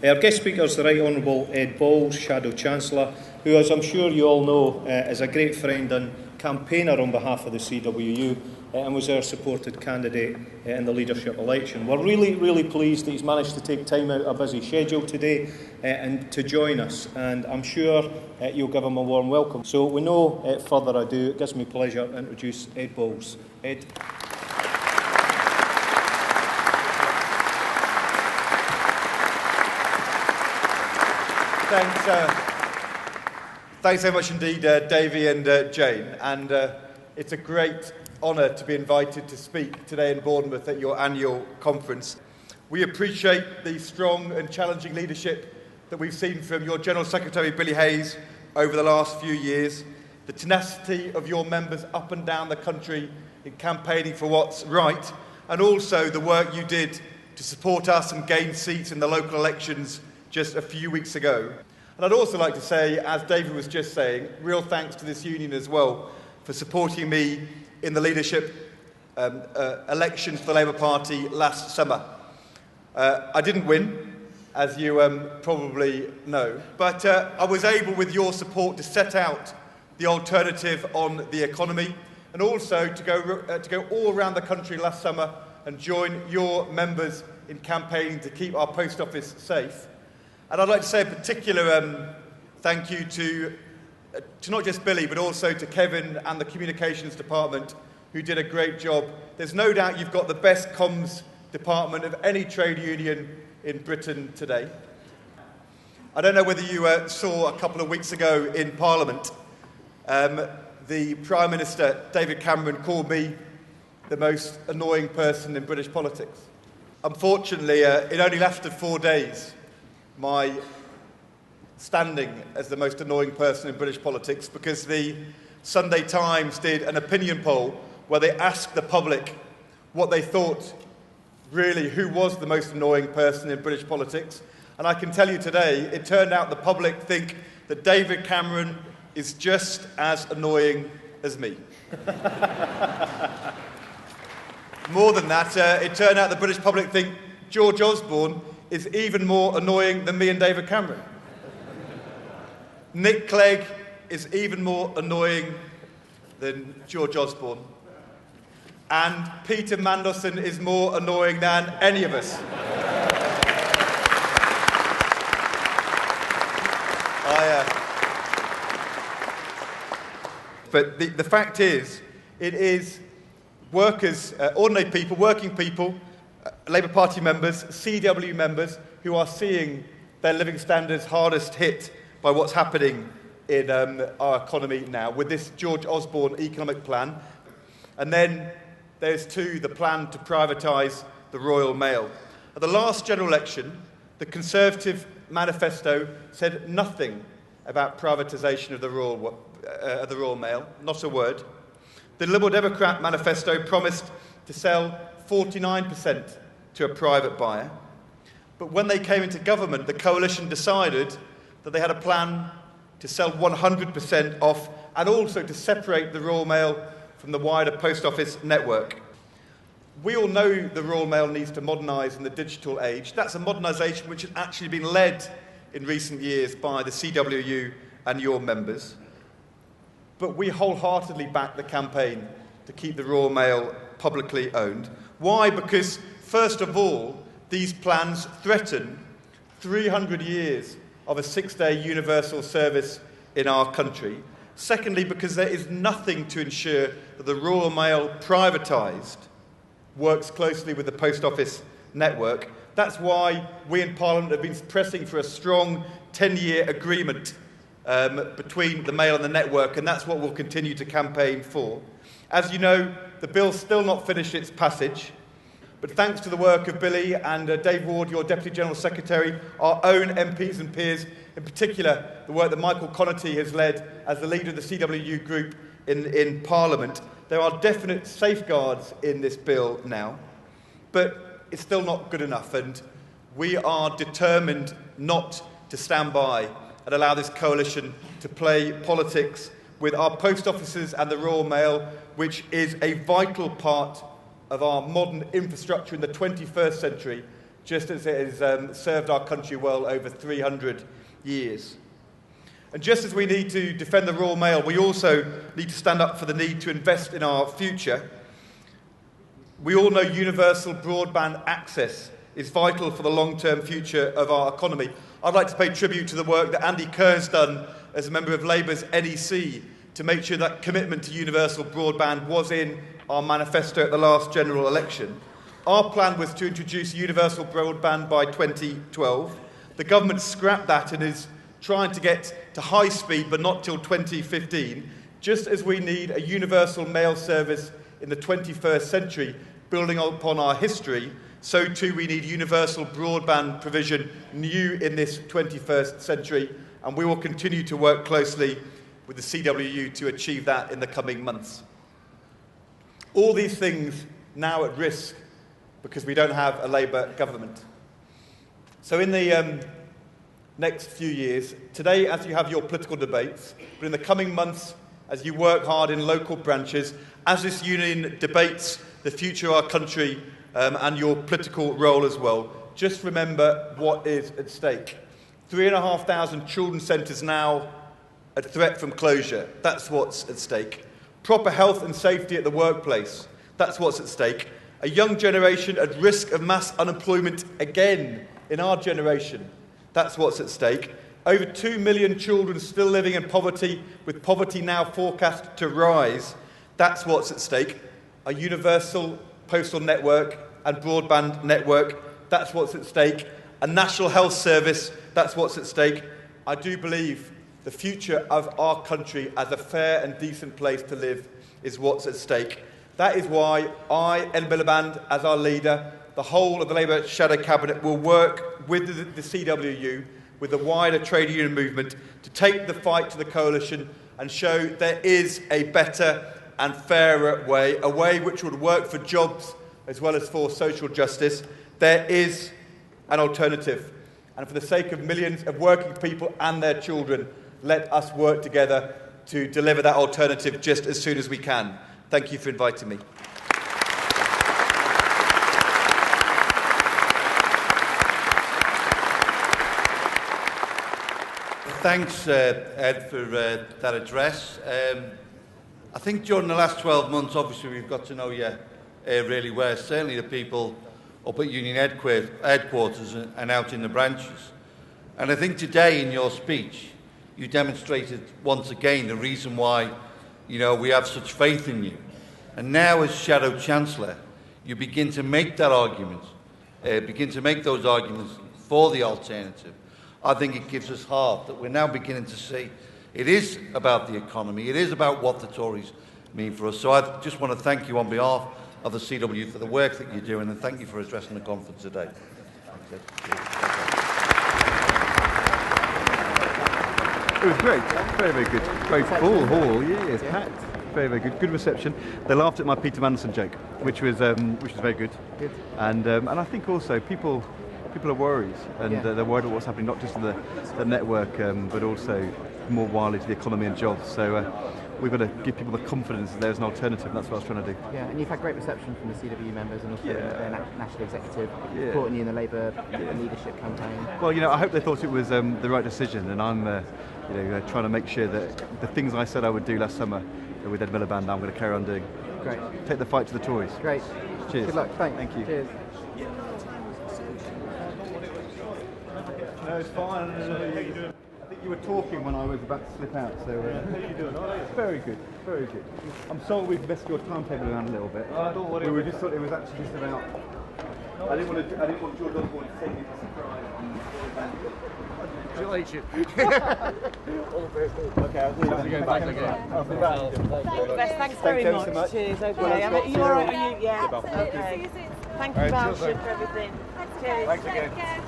Our guest speaker is the Right Honourable Ed Balls, Shadow Chancellor, who, as I'm sure you all know, is a great friend and campaigner on behalf of the CWU and was our supported candidate in the leadership election. We're really pleased that he's managed to take time out of a busy schedule today and to join us, and I'm sure you'll give him a warm welcome. So with no further ado, it gives me pleasure to introduce Ed Balls. Ed. Thanks so much indeed, Davey and Jane. And it's a great honour to be invited to speak today in Bournemouth at your annual conference. We appreciate the strong and challenging leadership that we've seen from your General Secretary, Billy Hayes, over the last few years, the tenacity of your members up and down the country in campaigning for what's right, and also the work you did to support us and gain seats in the local elections just a few weeks ago. And I'd also like to say, as David was just saying, real thanks to this union as well for supporting me in the leadership election for the Labour Party last summer. I didn't win, as you probably know, but I was able, with your support, to set out the alternative on the economy, and also to go all around the country last summer and join your members in campaigning to keep our post office safe. And I'd like to say a particular thank you to not just Billy, but also to Kevin and the Communications Department, who did a great job. There's no doubt you've got the best comms department of any trade union in Britain today. I don't know whether you saw a couple of weeks ago in Parliament, the Prime Minister, David Cameron, called me the most annoying person in British politics. Unfortunately, it only lasted 4 days, my standing as the most annoying person in British politics, because the Sunday Times did an opinion poll where they asked the public what they thought, really, who was the most annoying person in British politics. And I can tell you today, it turned out the public think that David Cameron is just as annoying as me. More than that, it turned out the British public think George Osborne is even more annoying than me and David Cameron. Nick Clegg is even more annoying than George Osborne. And Peter Mandelson is more annoying than any of us. But the fact is, it is workers, ordinary people, working people, Labour Party members, CWU members, who are seeing their living standards hardest hit by what's happening in our economy now, with this George Osborne economic plan. And then there's too the plan to privatise the Royal Mail. At the last general election, the Conservative manifesto said nothing about privatisation of the Royal Mail, not a word. The Liberal Democrat manifesto promised to sell 49% to a private buyer. But when they came into government, the coalition decided that they had a plan to sell 100% off and also to separate the Royal Mail from the wider post office network. We all know the Royal Mail needs to modernise in the digital age. That's a modernisation which has actually been led in recent years by the CWU and your members. But we wholeheartedly back the campaign to keep the Royal Mail publicly owned. Why? Because, first of all, these plans threaten 300 years of a 6-day universal service in our country. Secondly, because there is nothing to ensure that the Royal Mail privatised works closely with the post office network. That's why we in Parliament have been pressing for a strong 10-year agreement between the Mail and the network, and that's what we'll continue to campaign for. As you know, the bill's still not finished its passage, but thanks to the work of Billy and Dave Ward, your Deputy General Secretary, our own MPs and peers, in particular the work that Michael Connaughey has led as the leader of the CWU group in Parliament, there are definite safeguards in this bill now, but it's still not good enough, and we are determined not to stand by and allow this coalition to play politics with our post offices and the Royal Mail, which is a vital part of our modern infrastructure in the 21st century, just as it has served our country well over 300 years. And just as we need to defend the Royal Mail, we also need to stand up for the need to invest in our future. We all know universal broadband access is vital for the long-term future of our economy. I'd like to pay tribute to the work that Andy Kerr's done as a member of Labour's NEC to make sure that commitment to universal broadband was in our manifesto at the last general election. Our plan was to introduce universal broadband by 2012. The government scrapped that and is trying to get to high speed, but not till 2015, just as we need a universal mail service in the 21st century, building upon our history, so too we need universal broadband provision new in this 21st century, and we will continue to work closely with the CWU to achieve that in the coming months. All these things now at risk because we don't have a Labour government. So in the next few years, today as you have your political debates, but in the coming months as you work hard in local branches, as this union debates the future of our country and your political role as well, just remember what is at stake. 3,500 children's centres now at threat from closure. That's what's at stake. Proper health and safety at the workplace. That's what's at stake. A young generation at risk of mass unemployment again in our generation. That's what's at stake. Over 2 million children still living in poverty, with poverty now forecast to rise. That's what's at stake. A universal postal network and broadband network. That's what's at stake. A national health service. That's what's at stake. I do believe the future of our country as a fair and decent place to live is what's at stake. That is why I, Ed Miliband, as our leader, the whole of the Labour Shadow Cabinet will work with the CWU, with the wider trade union movement, to take the fight to the coalition and show there is a better and fairer way, a way which would work for jobs as well as for social justice. There is an alternative. And for the sake of millions of working people and their children, let us work together to deliver that alternative just as soon as we can. Thank you for inviting me. Thanks, Ed, for that address. I think during the last 12 months, obviously, we've got to know you really well. Certainly the people up at Union headquarters and out in the branches. And I think today in your speech, you demonstrated once again the reason why, we have such faith in you. And now as Shadow Chancellor, you begin to make that argument, begin to make those arguments for the alternative. I think it gives us heart that we're now beginning to see it is about the economy, it is about what the Tories mean for us. So I just want to thank you on behalf of the CWU for the work that you're doing, and thank you for addressing the conference today. It was great, very, very good. Very full hall, yes, packed. Very, very good. Good reception. They laughed at my Peter Mandelson joke, which was very good. Good. And I think also people are worried, and they're worried about what's happening not just in the network, but also more widely to the economy and jobs. So we've got to give people the confidence that there's an alternative, and that's what I was trying to do. Yeah, and you've had great reception from the CWU members and also the national executive supporting you in the Labour leadership campaign. Well, I hope they thought it was the right decision, and I'm trying to make sure that the things I said I would do last summer with Ed Miliband, I'm going to carry on doing. Great. Take the fight to the Tories. Great. Cheers. Good luck. Thanks. Thank you. Cheers. No, it's fine. I think you were talking when I was about to slip out, so... How are you doing? Very good, very good. I'm sorry we've messed your timetable around a little bit. Don't worry. We were just thought it was actually just about... I didn't want George Osborne to take me to surprise. Congratulations. All the best. Okay, I'll see you back again. I'll be back. Thanks very much. Cheers. Okay. Are you all right? Yeah. Okay. Thank you, Val, for everything. Cheers. Thanks again.